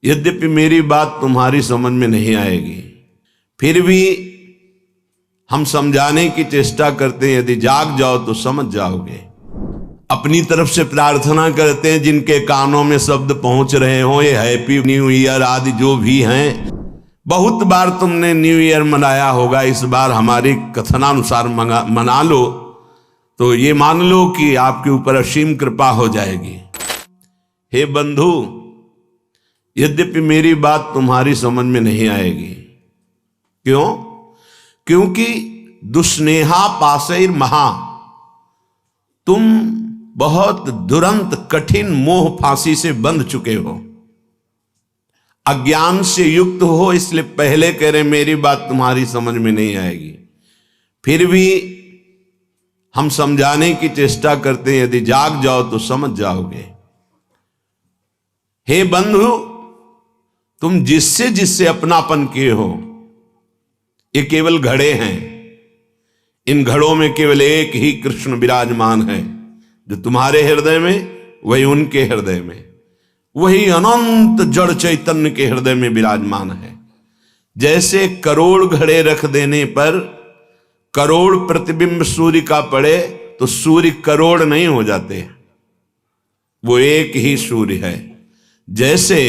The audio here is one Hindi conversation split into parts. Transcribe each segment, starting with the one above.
यद्यपि मेरी बात तुम्हारी समझ में नहीं आएगी, फिर भी हम समझाने की चेष्टा करते हैं। यदि जाग जाओ तो समझ जाओगे। अपनी तरफ से प्रार्थना करते हैं जिनके कानों में शब्द पहुंच रहे हो, ये हैप्पी न्यू ईयर आदि जो भी हैं। बहुत बार तुमने न्यू ईयर मनाया होगा, इस बार हमारी कथनानुसार मना लो तो ये मान लो कि आपके ऊपर असीम कृपा हो जाएगी। हे बंधु, यद्यपि मेरी बात तुम्हारी समझ में नहीं आएगी। क्यों? क्योंकि दुस्नेहा पासैर महा, तुम बहुत दुरंत कठिन मोह फांसी से बंध चुके हो, अज्ञान से युक्त हो। इसलिए पहले कह रहे मेरी बात तुम्हारी समझ में नहीं आएगी, फिर भी हम समझाने की चेष्टा करते हैं। यदि जाग जाओ तो समझ जाओगे। हे बंधु, तुम जिससे जिससे अपनापन किए हो, ये केवल घड़े हैं। इन घड़ों में केवल एक ही कृष्ण विराजमान है, जो तुम्हारे हृदय में वही उनके हृदय में, वही अनंत जड़ चैतन्य के हृदय में विराजमान है। जैसे करोड़ घड़े रख देने पर करोड़ प्रतिबिंब सूर्य का पड़े तो सूर्य करोड़ नहीं हो जाते, वो एक ही सूर्य है। जैसे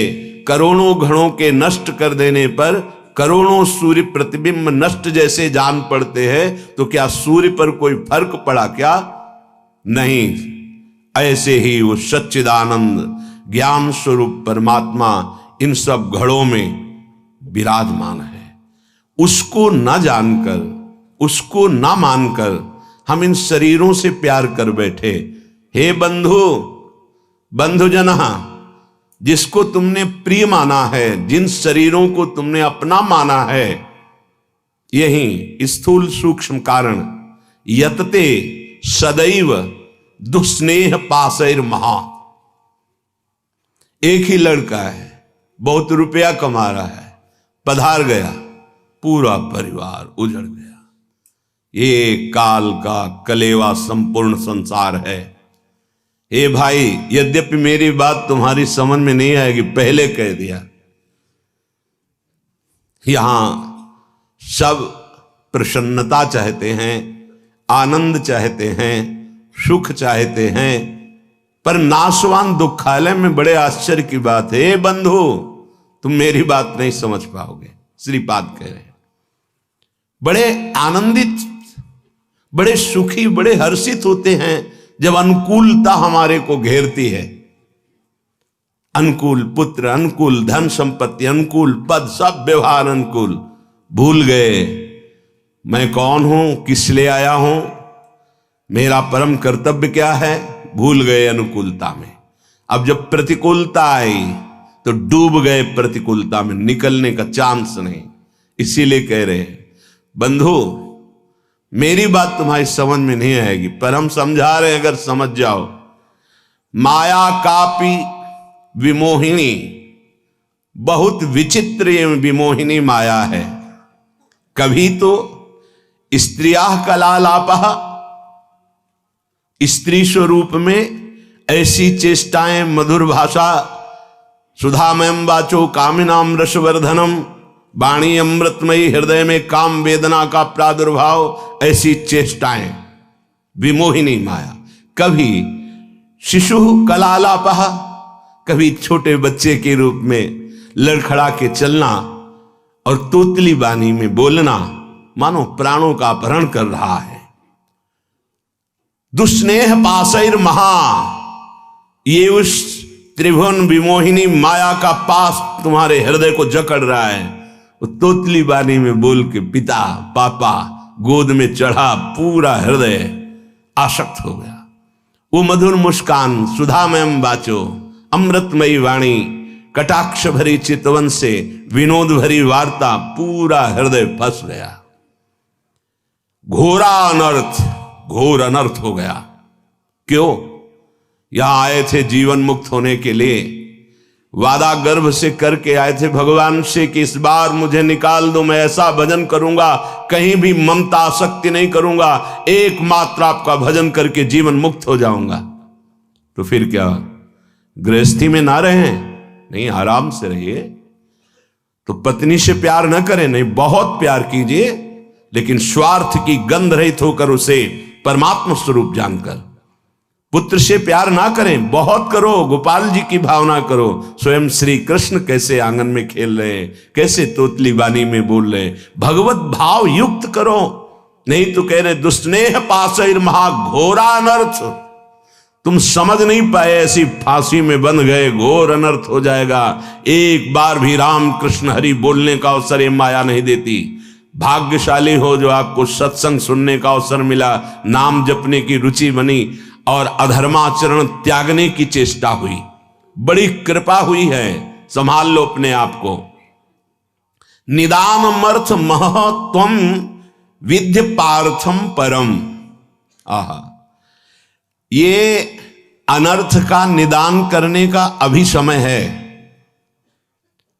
करोड़ों घड़ों के नष्ट कर देने पर करोड़ों सूर्य प्रतिबिंब नष्ट जैसे जान पड़ते हैं, तो क्या सूर्य पर कोई फर्क पड़ा क्या? नहीं। ऐसे ही वो सच्चिदानंद ज्ञान स्वरूप परमात्मा इन सब घड़ों में विराजमान है। उसको न जानकर, उसको न मानकर हम इन शरीरों से प्यार कर बैठे। हे बंधु, बंधुजना, जिसको तुमने प्रिय माना है, जिन शरीरों को तुमने अपना माना है, यही स्थूल सूक्ष्म कारण यतते सदैव दुस्नेह पासैर महा। एक ही लड़का है, बहुत रुपया कमा रहा है, पधार गया, पूरा परिवार उजड़ गया। ये काल का कलेवा संपूर्ण संसार है। हे भाई, यद्यपि मेरी बात तुम्हारी समझ में नहीं आएगी, पहले कह दिया। यहां सब प्रसन्नता चाहते हैं, आनंद चाहते हैं, सुख चाहते हैं, पर नाशवान दुखालय में बड़े आश्चर्य की बात है। बंधु, तुम मेरी बात नहीं समझ पाओगे। श्रीपाद कह रहे हैं, बड़े आनंदित, बड़े सुखी, बड़े हर्षित होते हैं जब अनुकूलता हमारे को घेरती है। अनुकूल पुत्र, अनुकूल धन संपत्ति, अनुकूल पद, सब व्यवहार अनुकूल। भूल गए मैं कौन हूं, किस लिए आया हूं, मेरा परम कर्तव्य क्या है, भूल गए अनुकूलता में। अब जब प्रतिकूलता आई तो डूब गए प्रतिकूलता में, निकलने का चांस नहीं। इसीलिए कह रहे हैं बंधु, मेरी बात तुम्हारी समझ में नहीं आएगी, पर हम समझा रहे हैं, अगर समझ जाओ। माया कापी विमोहिनी, बहुत विचित्र ये विमोहिनी माया है। कभी तो स्त्रिया कलालापः, स्त्री स्वरूप में ऐसी चेष्टाएं, मधुर भाषा, सुधामयम वाचो कामिनाम रसवर्धनम, वाणी अमृतमयी, हृदय में काम वेदना का प्रादुर्भाव, ऐसी चेष्टाएं, विमोहिनी माया। कभी शिशु कलालापः, कभी छोटे बच्चे के रूप में लड़खड़ा के चलना और तोतली बानी में बोलना, मानो प्राणों का अपहरण कर रहा है। दुस्नेह पासैर महा, ये उस त्रिभुवन विमोहिनी माया का पास तुम्हारे हृदय को जकड़ रहा है। वो तोतली बानी में बोल के पिता पापा गोद में चढ़ा, पूरा हृदय आसक्त हो गया। वो मधुर मुस्कान, सुधामयम वाचो, अमृतमयी वाणी, कटाक्ष भरी चितवन से विनोद भरी वार्ता, पूरा हृदय फंस गया। घोरा अनर्थ, घोर अनर्थ हो गया। क्यों? यहां आए थे जीवन मुक्त होने के लिए, वादा गर्भ से करके आए थे भगवान से कि इस बार मुझे निकाल दो, मैं ऐसा भजन करूंगा, कहीं भी ममता आसक्ति नहीं करूंगा, एकमात्र आपका भजन करके जीवन मुक्त हो जाऊंगा। तो फिर क्या, गृहस्थी में ना रहे, नहीं, आराम से रहिए। तो पत्नी से प्यार न करें, नहीं, बहुत प्यार कीजिए, लेकिन स्वार्थ की गंध रहित होकर उसे परमात्मा स्वरूप जानकर। पुत्र से प्यार ना करें, बहुत करो, गोपाल जी की भावना करो। स्वयं श्री कृष्ण कैसे आंगन में खेल रहे हैं, कैसे तोतली वाणी में बोल रहे हैं, भगवत भाव युक्त करो। नहीं तो कह रहे दुष्स्नेह पाशैर महाघोरा अनर्थ। तुम समझ नहीं पाए, ऐसी फांसी में बंध गए, घोर अनर्थ हो जाएगा। एक बार भी राम कृष्ण हरि बोलने का अवसर ये माया नहीं देती। भाग्यशाली हो जो आपको सत्संग सुनने का अवसर मिला, नाम जपने की रुचि बनी और अधर्माचरण त्यागने की चेष्टा हुई। बड़ी कृपा हुई है, संभाल लो अपने आप को। निदानमर्थ महत्वम विद्य पार्थम परम। आहा, ये अनर्थ का निदान करने का अभी समय है।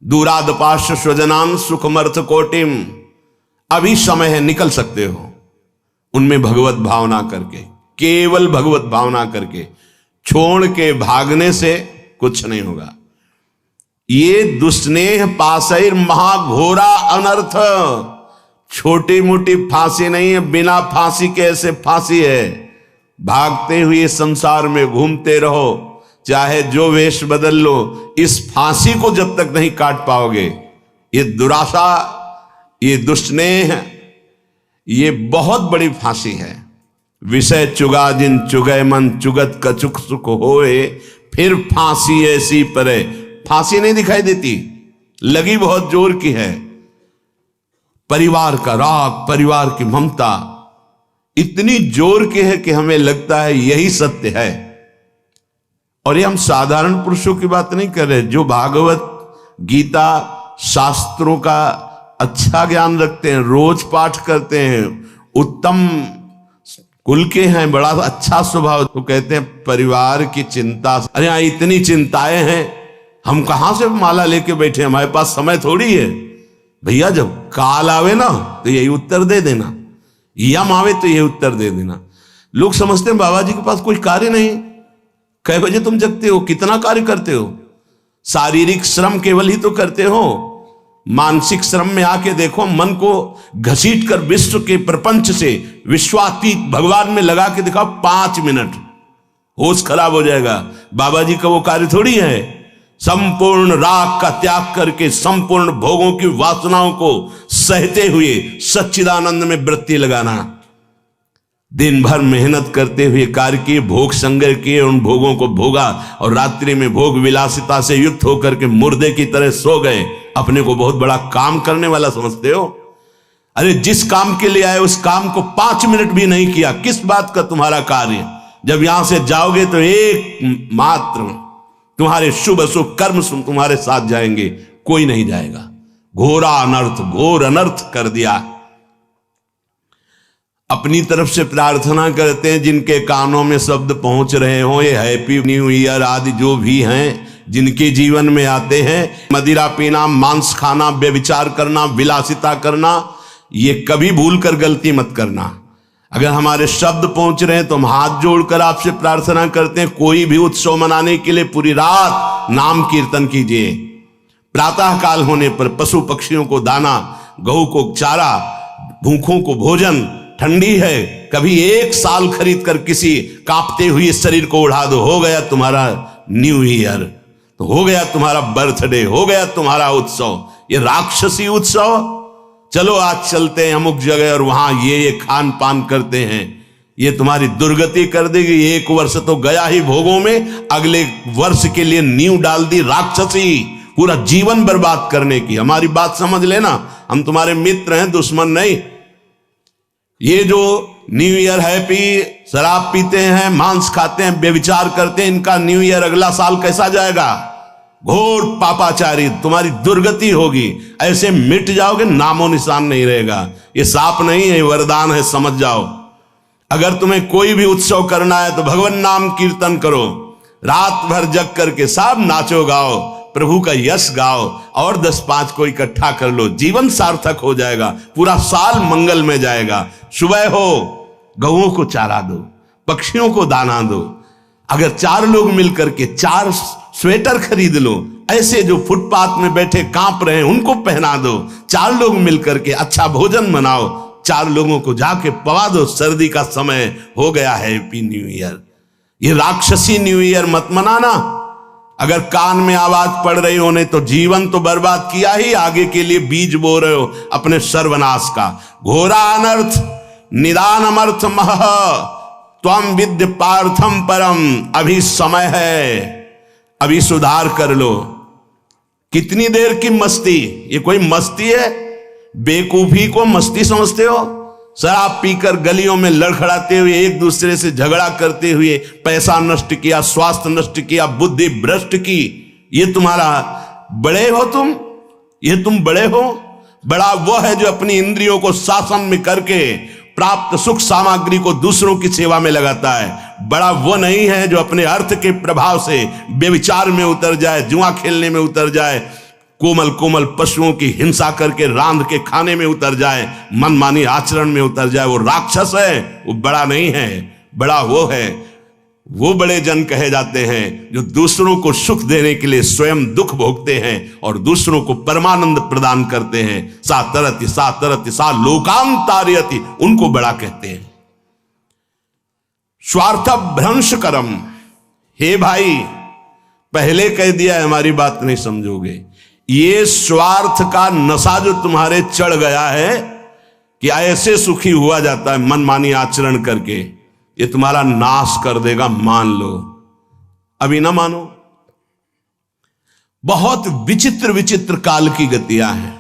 दूरादपाश स्वजनान सुखमर्थ कोटिम, अभी समय है, निकल सकते हो उनमें भगवत भावना करके, केवल भगवत भावना करके। छोड़ के भागने से कुछ नहीं होगा। ये दुस्नेह पाशैर महाघोरा अनर्थ, छोटी मोटी फांसी नहीं है, बिना फांसी के ऐसे फांसी है। भागते हुए संसार में घूमते रहो, चाहे जो वेश बदल लो, इस फांसी को जब तक नहीं काट पाओगे, ये दुराशा, ये दुस्नेह, ये बहुत बड़ी फांसी है। विषय चुगा जिन चुगय मन, चुगत कछुक सुख होए, फिर फांसी ऐसी परे। फांसी नहीं दिखाई देती, लगी बहुत जोर की है। परिवार का राग, परिवार की ममता इतनी जोर की है कि हमें लगता है यही सत्य है। और ये हम साधारण पुरुषों की बात नहीं कर रहे, जो भागवत गीता शास्त्रों का अच्छा ज्ञान रखते हैं, रोज पाठ करते हैं, उत्तम कुल के हैं, बड़ा अच्छा स्वभाव, तो कहते हैं परिवार की चिंता। अरे यहाँ इतनी चिंताएं हैं, हम कहां से माला लेके बैठे, हमारे पास समय थोड़ी है। भैया जब काल आवे ना तो यही उत्तर दे देना, यम आवे तो यही उत्तर दे देना। लोग समझते हैं बाबा जी के पास कोई कार्य नहीं। कै बजे तुम जगते हो, कितना कार्य करते हो? शारीरिक श्रम केवल ही तो करते हो, मानसिक श्रम में आके देखो, मन को घसीट कर विश्व के प्रपंच से विश्वातीत भगवान में लगा के दिखाओ 5 मिनट, होश खराब हो जाएगा। बाबा जी का वो कार्य थोड़ी है। संपूर्ण राग का त्याग करके संपूर्ण भोगों की वासनाओं को सहते हुए सच्चिदानंद में वृत्ति लगाना, दिन भर मेहनत करते हुए कार्य किए, भोग संग्रह किए, उन भोगों को भोगा और रात्रि में भोग विलासिता से युक्त होकर के मुर्दे की तरह सो गए। अपने को बहुत बड़ा काम करने वाला समझते हो? अरे जिस काम के लिए आए उस काम को 5 मिनट भी नहीं किया, किस बात का तुम्हारा कार्य? जब यहां से जाओगे तो एक मात्र तुम्हारे शुभ अशुभ कर्म तुम्हारे साथ जाएंगे, कोई नहीं जाएगा। घोरा अनर्थ, घोर अनर्थ कर दिया। अपनी तरफ से प्रार्थना करते हैं, जिनके कानों में शब्द पहुंच रहे हो, ये हैप्पी न्यू ईयर आदि जो भी हैं, जिनके जीवन में आते हैं, मदिरा पीना, मांस खाना, व्यभिचार करना, विलासिता करना, ये कभी भूल कर गलती मत करना। अगर हमारे शब्द पहुंच रहे हैं तो हम हाथ जोड़कर आपसे प्रार्थना करते हैं, कोई भी उत्सव मनाने के लिए पूरी रात नाम कीर्तन कीजिए। प्रातः काल होने पर पशु पक्षियों को दाना, गऊ को चारा, भूखों को भोजन, ठंडी है कभी 1 साल खरीद कर किसी कांपते हुए शरीर को उड़ा दो, हो गया तुम्हारा न्यू ईयर, तो हो गया तुम्हारा बर्थडे, हो गया तुम्हारा उत्सव। ये राक्षसी उत्सव, चलो आज चलते हैं अमुक जगह और वहां ये खान पान करते हैं, ये तुम्हारी दुर्गति कर देगी। 1 वर्ष तो गया ही भोगों में, अगले वर्ष के लिए नींव डाल दी राक्षसी, पूरा जीवन बर्बाद करने की। हमारी बात समझ लेना, हम तुम्हारे मित्र हैं, दुश्मन नहीं। ये जो न्यू ईयर हैप्पी, शराब पीते हैं, मांस खाते हैं, व्यभिचार करते हैं, इनका न्यू ईयर अगला साल कैसा जाएगा? घोर पापाचारी, तुम्हारी दुर्गति होगी। ऐसे मिट जाओगे, नामो निशान नहीं रहेगा। ये साप नहीं है, वरदान है, समझ जाओ। अगर तुम्हें कोई भी उत्सव करना है तो भगवान नाम कीर्तन करो, रात भर जग करके सब नाचो गाओ, प्रभु का यश गाओ, और 10-5 को इकट्ठा कर लो, जीवन सार्थक हो जाएगा, पूरा साल मंगल में जाएगा। सुबह हो गऊओं को चारा दो, पक्षियों को दाना दो। अगर 4 लोग मिलकर के 4 स्वेटर खरीद लो, ऐसे जो फुटपाथ में बैठे कांप रहे हैं उनको पहना दो। 4 लोग मिलकर के अच्छा भोजन बनाओ, 4 लोगों को जाके पवा दो। सर्दी का समय हो गया है, हैप्पी न्यू ईयर। ये राक्षसी न्यू ईयर मत मनाना। अगर कान में आवाज पड़ रही होने तो जीवन तो बर्बाद किया ही, आगे के लिए बीज बो रहे हो अपने सर्वनाश का। घोरा अनर्थ निदान अमर्थ मह त्वम विद्य पार्थम परम। अभी समय है, अभी सुधार कर लो। कितनी देर की मस्ती, ये कोई मस्ती है? बेकूफी को मस्ती समझते हो? शराब पीकर गलियों में लड़खड़ाते हुए, एक दूसरे से झगड़ा करते हुए पैसा नष्ट किया, स्वास्थ्य नष्ट किया, बुद्धि भ्रष्ट की। ये तुम्हारा बड़े हो तुम? ये तुम बड़े हो? बड़ा वो है जो अपनी इंद्रियों को शासन में करके प्राप्त सुख सामग्री को दूसरों की सेवा में लगाता है। बड़ा वो नहीं है जो अपने अर्थ के प्रभाव से व्यभिचार में उतर जाए, जुआ खेलने में उतर जाए, कोमल कोमल पशुओं की हिंसा करके रांध के खाने में उतर जाए, मनमानी आचरण में उतर जाए। वो राक्षस है, वो बड़ा नहीं है। बड़ा वो है, वो बड़े जन कहे जाते हैं जो दूसरों को सुख देने के लिए स्वयं दुख भोगते हैं और दूसरों को परमानंद प्रदान करते हैं। सा तरति सा लोकाम तारयति, उनको बड़ा कहते हैं। स्वार्थ भ्रंश करम। हे भाई, पहले कह दिया है, हमारी बात नहीं समझोगे। ये स्वार्थ का नशा जो तुम्हारे चढ़ गया है कि ऐसे सुखी हुआ जाता है मनमानी आचरण करके, ये तुम्हारा नाश कर देगा, मान लो। अभी ना मानो। बहुत विचित्र विचित्र काल की गतियां हैं।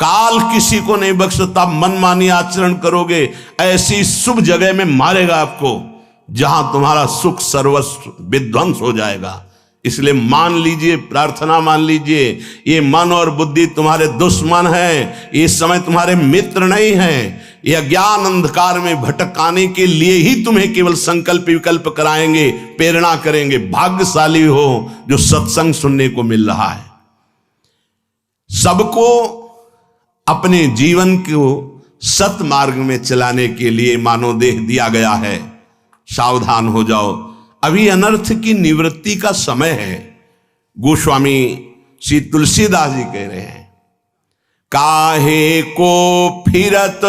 काल किसी को नहीं बख्शता। मनमानी आचरण करोगे, ऐसी शुभ जगह में मारेगा आपको जहां तुम्हारा सुख सर्वस्व विध्वंस हो जाएगा। इसलिए मान लीजिए, प्रार्थना मान लीजिए, ये मन और बुद्धि तुम्हारे दुश्मन है, ये समय तुम्हारे मित्र नहीं है। ये अज्ञान अंधकार में भटकाने के लिए ही तुम्हें केवल संकल्प विकल्प कराएंगे, प्रेरणा करेंगे। भाग्यशाली हो जो सत्संग सुनने को मिल रहा है। सबको अपने जीवन को सत मार्ग में चलाने के लिए मानव देह दिया गया है। सावधान हो जाओ, अभी अनर्थ की निवृत्ति का समय है। गोस्वामी श्री तुलसीदास जी कह रहे हैं, काहे को फिरत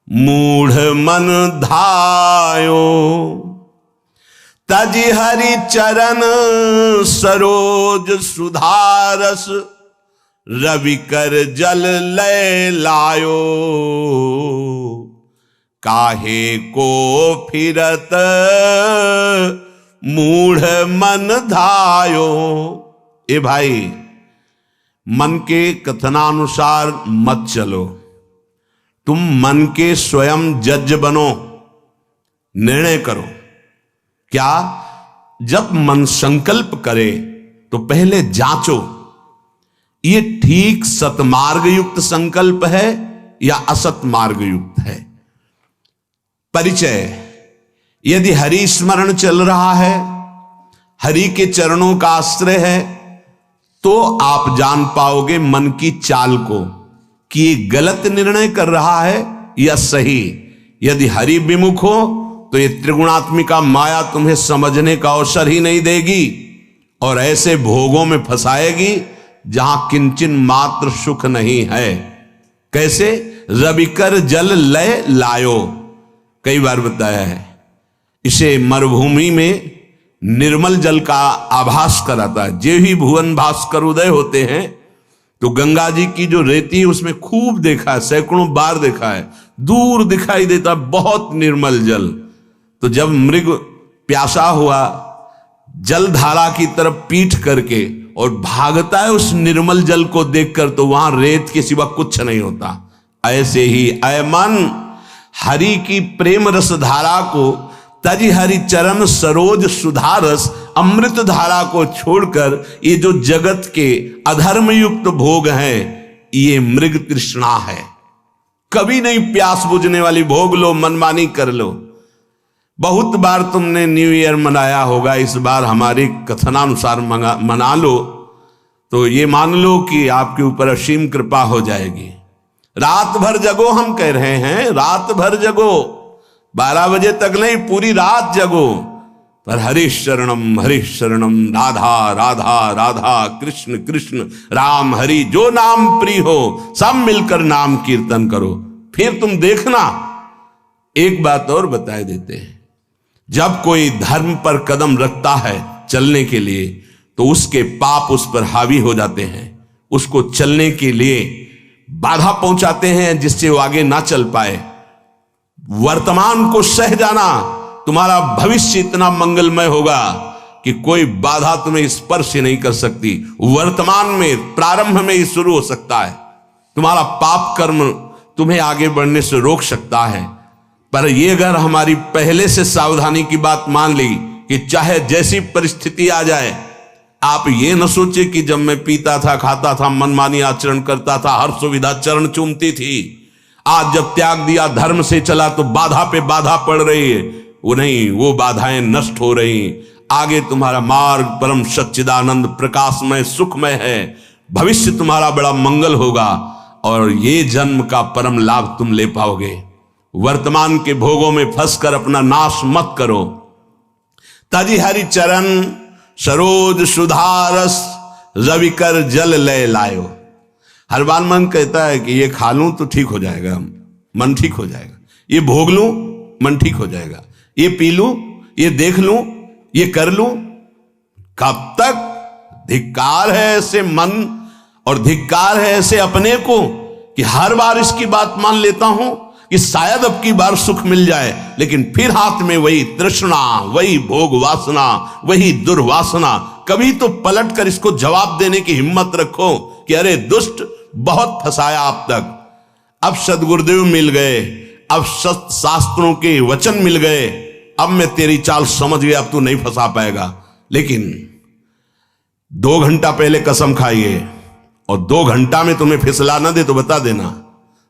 मूढ़ मन धायो, तज हरि चरण सरोज सुधारस, रवि कर जल लय लायो। काहे को फिरत मूढ़ मन धायो। ए भाई, मन के कथनानुसार मत चलो। तुम मन के स्वयं जज बनो, निर्णय करो। क्या? जब मन संकल्प करे तो पहले जांचो, ये ठीक सतमार्ग युक्त संकल्प है या असत मार्ग युक्त है। परिचय, यदि हरि स्मरण चल रहा है, हरि के चरणों का आश्रय है, तो आप जान पाओगे मन की चाल को कि ये गलत निर्णय कर रहा है या सही। यदि हरि विमुख हो तो ये त्रिगुणात्मिका माया तुम्हें समझने का अवसर ही नहीं देगी और ऐसे भोगों में फंसाएगी जहां किंचन मात्र सुख नहीं है। कैसे? रविकर जल लय लायो, कई बार बताया है। इसे मरुभूमि में निर्मल जल का आभास कराता है। जे ही भुवन भास्कर उदय होते हैं तो गंगा जी की जो रेती है उसमें खूब देखा है, सैकड़ों बार देखा है, दूर दिखाई देता बहुत निर्मल जल। तो जब मृग प्यासा हुआ जलधारा की तरफ पीठ करके और भागता है उस निर्मल जल को देखकर, तो वहां रेत के सिवा कुछ नहीं होता। ऐसे ही अय मन, हरि की प्रेम रस धारा को, तज हरि चरण सरोज सुधारस, अमृत धारा को छोड़कर ये जो जगत के अधर्म युक्त भोग हैं, ये मृग तृष्णा है। कभी नहीं प्यास बुझने वाली भोग लो, मनमानी कर लो। बहुत बार तुमने न्यू ईयर मनाया होगा, इस बार हमारी कथनानुसार मना लो तो ये मान लो कि आपके ऊपर असीम कृपा हो जाएगी। रात भर जगो, हम कह रहे हैं रात भर जगो, 12 बजे तक नहीं, पूरी रात जगो। पर हरि शरणम राधा राधा राधा कृष्ण कृष्ण राम हरि, जो नाम प्रिय हो सब मिलकर नाम कीर्तन करो। फिर तुम देखना। एक बात और बताए देते हैं, जब कोई धर्म पर कदम रखता है चलने के लिए तो उसके पाप उस पर हावी हो जाते हैं, उसको चलने के लिए बाधा पहुंचाते हैं जिससे वो आगे ना चल पाए। वर्तमान को सह जाना, तुम्हारा भविष्य इतना मंगलमय होगा कि कोई बाधा तुम्हें स्पर्श नहीं कर सकती। वर्तमान में प्रारंभ में ही शुरू हो सकता है। तुम्हारा पाप कर्म तुम्हें आगे बढ़ने से रोक सकता है। पर यह अगर हमारी पहले से सावधानी की बात मान ली कि चाहे जैसी परिस्थिति आ जाए, आप ये न सोचे कि जब मैं पीता था, खाता था, मनमानी आचरण करता था, हर सुविधा चरण चूमती थी, आज जब त्याग दिया, धर्म से चला तो बाधा पे बाधा पड़ रही है। वो नहीं, वो बाधाएं नष्ट हो रही। आगे तुम्हारा मार्ग परम सच्चिदानंद प्रकाशमय सुखमय है। भविष्य तुम्हारा बड़ा मंगल होगा और ये जन्म का परम लाभ तुम ले पाओगे। वर्तमान के भोगों में फंसकर अपना नाश मत करो। तजी हरि चरण सरोज सुधारस रविकर जल ले लायो। हर बार मन कहता है कि ये खा लूं तो ठीक हो जाएगा, मन ठीक हो जाएगा, ये भोग लूं मन ठीक हो जाएगा, ये पी लूं, ये देख लूं, ये कर लूं। कब तक? धिक्कार है ऐसे मन और धिक्कार है ऐसे अपने को कि हर बार इसकी बात मान लेता हूं कि शायद अब की बार सुख मिल जाए, लेकिन फिर हाथ में वही तृष्णा, वही भोग वासना, वही दुर्वासना। कभी तो पलट कर इसको जवाब देने की हिम्मत रखो कि अरे दुष्ट, बहुत फंसाया अब तक, अब सदगुरुदेव मिल गए, अब सत्य शास्त्रों के वचन मिल गए, अब मैं तेरी चाल समझ गया, अब तू नहीं फंसा पाएगा। लेकिन 2 घंटा पहले कसम खाइए और 2 घंटा में तुम्हें फिसला ना दे तो बता देना।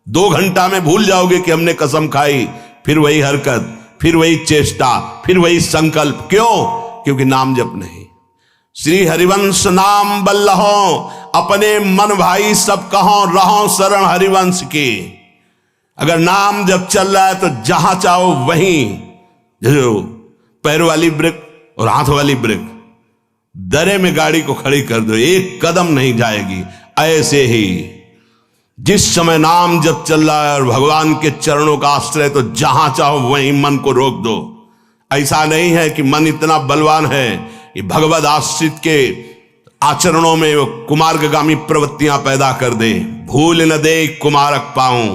2 घंटा में भूल जाओगे कि हमने कसम खाई, फिर वही हरकत, फिर वही चेष्टा, फिर वही संकल्प। क्यों? क्योंकि नाम जप नहीं। श्री हरिवंश नाम बल्लहो, अपने मन भाई सब कहो, रहो शरण हरिवंश की। अगर नाम जब चल रहा है तो जहां चाहो वहीं, जो पैर वाली ब्रेक और हाथ वाली ब्रेक, दरे में गाड़ी को खड़ी कर दो, एक कदम नहीं जाएगी। ऐसे ही जिस समय नाम जब चल रहा है और भगवान के चरणों का आश्रय, तो जहां चाहो वहीं मन को रोक दो। ऐसा नहीं है कि मन इतना बलवान है कि भगवद आश्रित के आचरणों में वो कुमार्गामी प्रवृत्तियां पैदा कर दे। भूल न दे कुमारक पाऊं,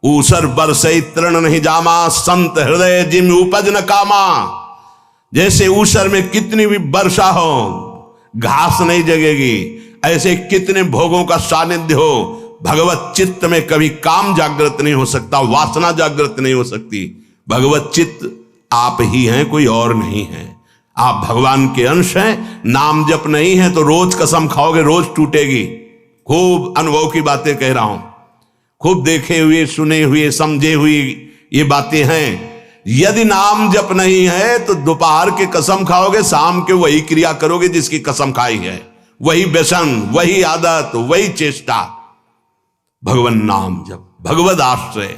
ऊसर बरसई तृण नहीं जामा, संत हृदय जिम उपज न कामा। जैसे ऊसर में कितनी भी वर्षा हो घास नहीं जगेगी, ऐसे कितने भोगों का सानिध्य हो, भगवत चित्त में कभी काम जागृत नहीं हो सकता, वासना जागृत नहीं हो सकती। भगवत चित्त आप ही हैं, कोई और नहीं है। आप भगवान के अंश हैं। नाम जप नहीं है तो रोज कसम खाओगे, रोज टूटेगी। खूब अनुभव की बातें कह रहा हूं, खूब देखे हुए, सुने हुए, समझे हुए ये बातें हैं। यदि नाम जप नहीं है तो दोपहर के कसम खाओगे, शाम के वही क्रिया करोगे जिसकी कसम खाई है, वही व्यसन, वही आदत, वही चेष्टा। भगवान नाम जप, भगवद आश्रय।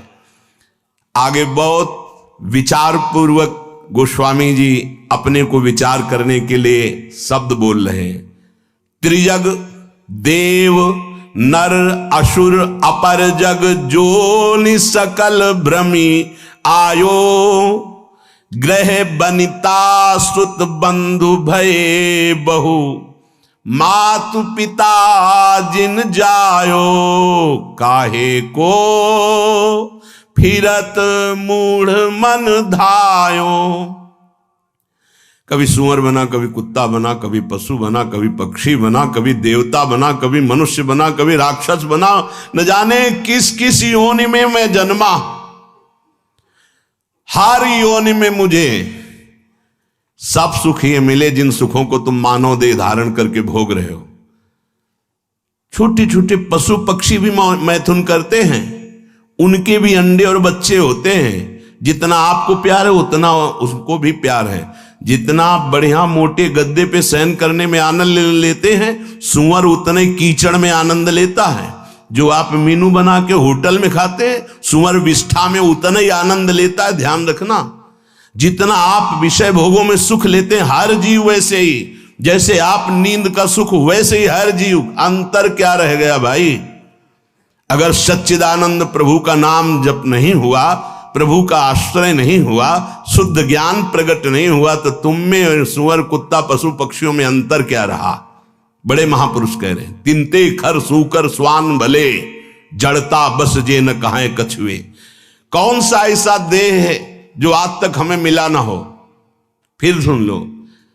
आगे बहुत विचार पूर्वक गोस्वामी जी अपने को विचार करने के लिए शब्द बोल रहे हैं। त्रिजग देव नर असुर अपर जग जोनि सकल भ्रमी आयो, ग्रह बनिता सुत बंधु भये बहु, मातु पिता जिन जायो, काहे को फिरत मूढ़ मन धायो। कभी सुअर बना, कभी कुत्ता बना, कभी पशु बना, कभी पक्षी बना, कभी देवता बना, कभी मनुष्य बना, कभी राक्षस बना, न जाने किस किस योनि में मैं जन्मा। हर योनि में मुझे सब सुख ये मिले जिन सुखों को तुम मानव देह धारण करके भोग रहे हो। छोटे छोटे पशु पक्षी भी मैथुन करते हैं, उनके भी अंडे और बच्चे होते हैं। जितना आपको प्यार है उतना उसको भी प्यार है। जितना बढ़िया मोटे गद्दे पे शयन करने में आनंद लेते हैं, सुअर उतने कीचड़ में आनंद लेता है। जो आप मीनू बना के होटल में खाते हैं, सुअर विष्ठा में उतना ही आनंद लेता है, ध्यान रखना। जितना आप विषय भोगों में सुख लेते हैं हर जीव वैसे ही, जैसे आप नींद का सुख वैसे ही हर जीव। अंतर क्या रह गया भाई? अगर सच्चिदानंद प्रभु का नाम जप नहीं हुआ, प्रभु का आश्रय नहीं हुआ, शुद्ध ज्ञान प्रकट नहीं हुआ, तो तुम में सुअर कुत्ता पशु पक्षियों में अंतर क्या रहा? बड़े महापुरुष कह रहे हैं, तिनते खर सूकर स्वान भले, जड़ता बस जे न कहां कछुए। कौन सा ऐसा देह है जो आज तक हमें मिला ना हो? फिर सुन लो,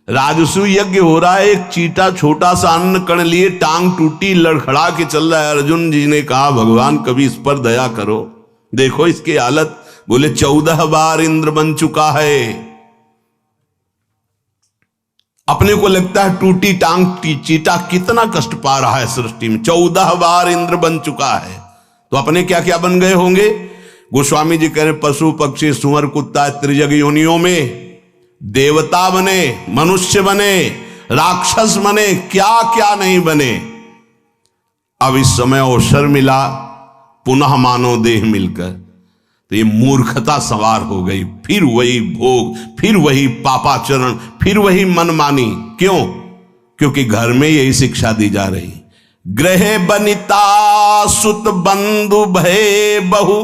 राजसु यज्ञ हो रहा है, एक चीटा छोटा सा अन्न कण लिए टांग टूटी लड़खड़ा के चल रहा है। अर्जुन जी ने कहा भगवान कभी इस पर दया करो, देखो इसकी हालत। बोले 14 बार इंद्र बन चुका है। अपने को लगता है टूटी टांग चीटा कितना कष्ट पा रहा है सृष्टि में, 14 बार इंद्र बन चुका है, तो अपने क्या क्या बन गए होंगे? गोस्वामी जी कह रहे पशु पक्षी सुअर कुत्ता त्रिजग योनियों में देवता बने, मनुष्य बने, राक्षस बने, क्या क्या नहीं बने। अब इस समय अवसर मिला पुनः मानव देह मिलकर, तो ये मूर्खता सवार हो गई। फिर वही भोग, फिर वही पापाचरण, फिर वही मनमानी। क्यों? क्योंकि घर में यही शिक्षा दी जा रही, गृह बनिता सुत बंधु भय बहु,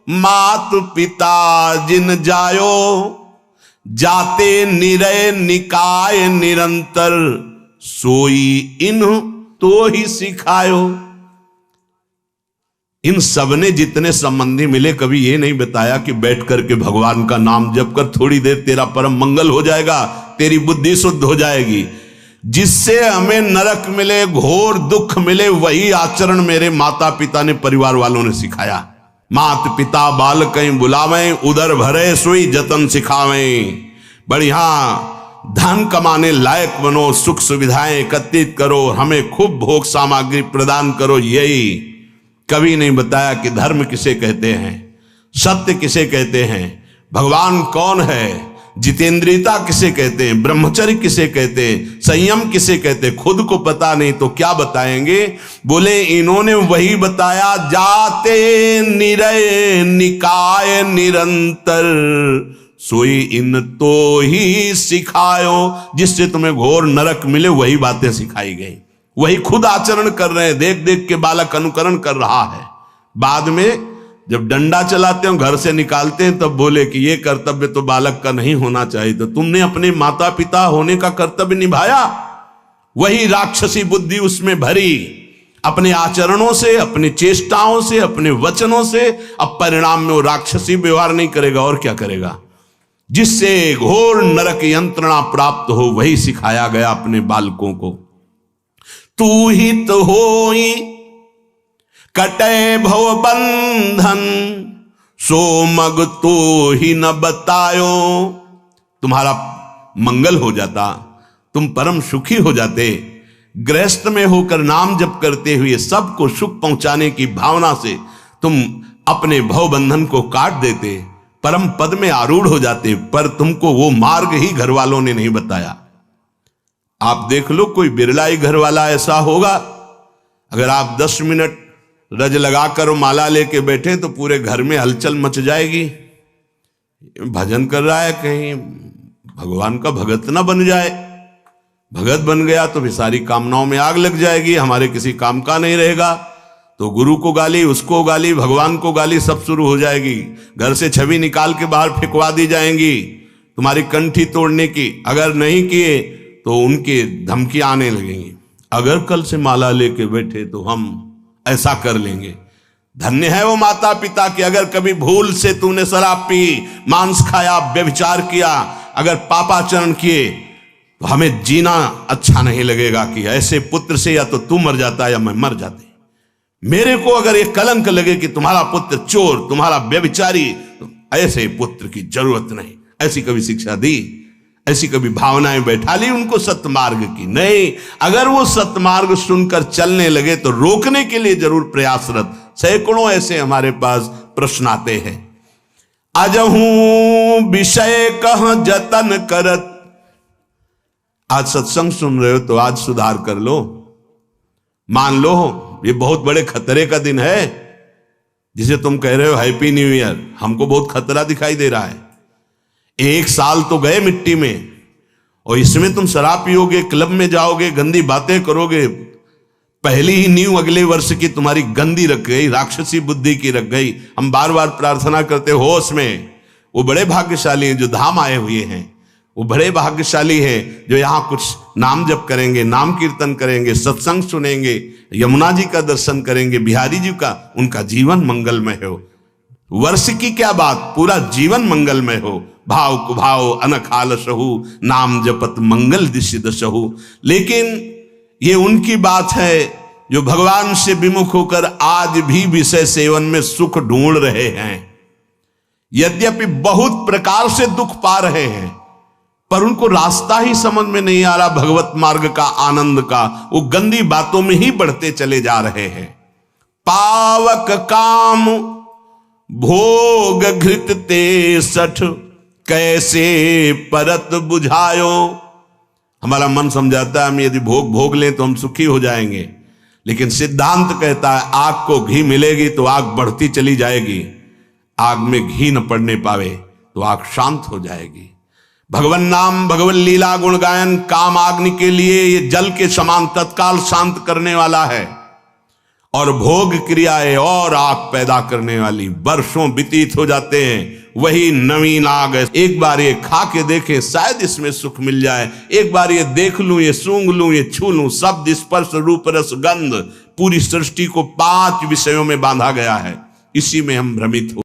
मात पिता जिन जायो, जाते निरय निकाय निरंतर, सोई इन तो ही सिखायो। इन सबने जितने संबंधी मिले कभी ये नहीं बताया कि बैठ करके भगवान का नाम जप कर थोड़ी देर तेरा परम मंगल हो जाएगा, तेरी बुद्धि शुद्ध हो जाएगी। जिससे हमें नरक मिले, घोर दुख मिले, वही आचरण मेरे माता पिता ने, परिवार वालों ने सिखाया। मात पिता बाल कहीं बुलावें, उदर भरे सोई जतन सिखावें। बढ़िया धन कमाने लायक बनो, सुख सुविधाएं एकत्रित करो, हमें खूब भोग सामग्री प्रदान करो। यही कभी नहीं बताया कि धर्म किसे कहते हैं, सत्य किसे कहते हैं, भगवान कौन है, जितेंद्रियता किसे कहते हैं, ब्रह्मचर्य किसे कहते हैं, संयम किसे कहते हैं। खुद को पता नहीं तो क्या बताएंगे? बोले इन्होंने वही बताया, जाते निरय निकाय निरंतर, सोई इन तो ही सिखायो। जिससे तुम्हें घोर नरक मिले वही बातें सिखाई गई, वही खुद आचरण कर रहे हैं। देख देख के बालक अनुकरण कर रहा है। बाद में जब डंडा चलाते हो, घर से निकालते हैं, तब बोले कि ये कर्तव्य तो बालक का नहीं होना चाहिए। तो तुमने अपने माता पिता होने का कर्तव्य निभाया, वही राक्षसी बुद्धि उसमें भरी, अपने आचरणों से, अपनी चेष्टाओं से, अपने वचनों से। अब परिणाम में वो राक्षसी व्यवहार नहीं करेगा और क्या करेगा? जिससे घोर नरक यंत्रणा प्राप्त हो वही सिखाया गया अपने बालकों को। तू ही तो होई कटे भव बंधन, सो मग तो ही न बतायो। तुम्हारा मंगल हो जाता, तुम परम सुखी हो जाते। गृहस्थ में होकर नाम जप करते हुए सबको सुख पहुंचाने की भावना से तुम अपने भव बंधन को काट देते, परम पद में आरूढ़ हो जाते। पर तुमको वो मार्ग ही घर वालों ने नहीं बताया। आप देख लो, कोई बिरला ही घर वाला ऐसा होगा, अगर आप 10 मिनट रज लगाकर माला लेके बैठे तो पूरे घर में हलचल मच जाएगी। भजन कर रहा है, कहीं भगवान का भगत ना बन जाए। भगत बन गया तो भी सारी कामनाओं में आग लग जाएगी, हमारे किसी काम का नहीं रहेगा। तो गुरु को गाली, उसको गाली, भगवान को गाली, सब शुरू हो जाएगी। घर से छवि निकाल के बाहर फेंकवा दी जाएंगी, तुम्हारी कंठी तोड़ने की। अगर नहीं किए तो उनकी धमकी आने लगेंगी, अगर कल से माला लेके बैठे तो हम ऐसा कर लेंगे। धन्य है वो माता पिता कि अगर कभी भूल से तूने शराब पी, मांस खाया, व्यभिचार किया, अगर पापाचरण किए, तो हमें जीना अच्छा नहीं लगेगा कि ऐसे पुत्र से या तो तू मर जाता या मैं मर जाते। मेरे को अगर ये कलंक लगे कि तुम्हारा पुत्र चोर, तुम्हारा व्यभिचारी, तो ऐसे पुत्र की जरूरत नहीं। ऐसी कभी शिक्षा दी, ऐसी कभी भावनाएं बैठा ली उनको सत्मार्ग की? नहीं। अगर वो सत्मार्ग सुनकर चलने लगे तो रोकने के लिए जरूर प्रयासरत। सैकड़ों ऐसे हमारे पास प्रश्न आते हैं। अजहू विषय कह जतन करत। आज सत्संग सुन रहे हो तो आज सुधार कर लो। मान लो ये बहुत बड़े खतरे का दिन है, जिसे तुम कह रहे हो हैप्पी न्यू ईयर, हमको बहुत खतरा दिखाई दे रहा है। 1 साल तो गए मिट्टी में, और इसमें तुम शराब पियोगे, क्लब में जाओगे, गंदी बातें करोगे, पहली ही नींव अगले वर्ष की तुम्हारी गंदी रख गई, राक्षसी बुद्धि की रख गई। हम बार बार प्रार्थना करते होश में। वो बड़े भाग्यशाली हैं जो धाम आए हुए हैं, वो बड़े भाग्यशाली हैं जो यहाँ कुछ नाम जप करेंगे, नाम कीर्तन करेंगे, सत्संग सुनेंगे, यमुना जी का दर्शन करेंगे, बिहारी जी का। उनका जीवन मंगलमय हो। वर्ष की क्या बात, पूरा जीवन मंगलमय हो। भाव कुभाव अनखाल सहु, नाम जपत मंगल दिशि दशहु। लेकिन ये उनकी बात है जो भगवान से विमुख होकर आज भी विषय सेवन में सुख ढूंढ रहे हैं। यद्यपि बहुत प्रकार से दुख पा रहे हैं, पर उनको रास्ता ही समझ में नहीं आ रहा भगवत मार्ग का, आनंद का। वो गंदी बातों में ही बढ़ते चले जा रहे हैं। पावक काम भोग घृत ते सठ, कैसे परत बुझायो। हमारा मन समझाता है हम यदि भोग लें तो हम सुखी हो जाएंगे, लेकिन सिद्धांत कहता है आग को घी मिलेगी तो आग बढ़ती चली जाएगी, आग में घी न पड़ने पावे तो आग शांत हो जाएगी। भगवन नाम, भगवन लीला, गुण गायन काम अग्नि के लिए ये जल के समान तत्काल शांत करने वाला है, और भोग क्रियाएं और आग पैदा करने वाली। वर्षों व्यतीत हो जाते हैं, वही नवीन आग है। एक बार ये खा के देखें, शायद इसमें सुख मिल जाए। एक बार ये देख लूं, ये सूंघ लूं, ये छू लूं। शब्द, स्पर्श, रूप, रस, गंध, पूरी सृष्टि को 5 विषयों में बांधा गया है। इसी में हम भ्रमित हो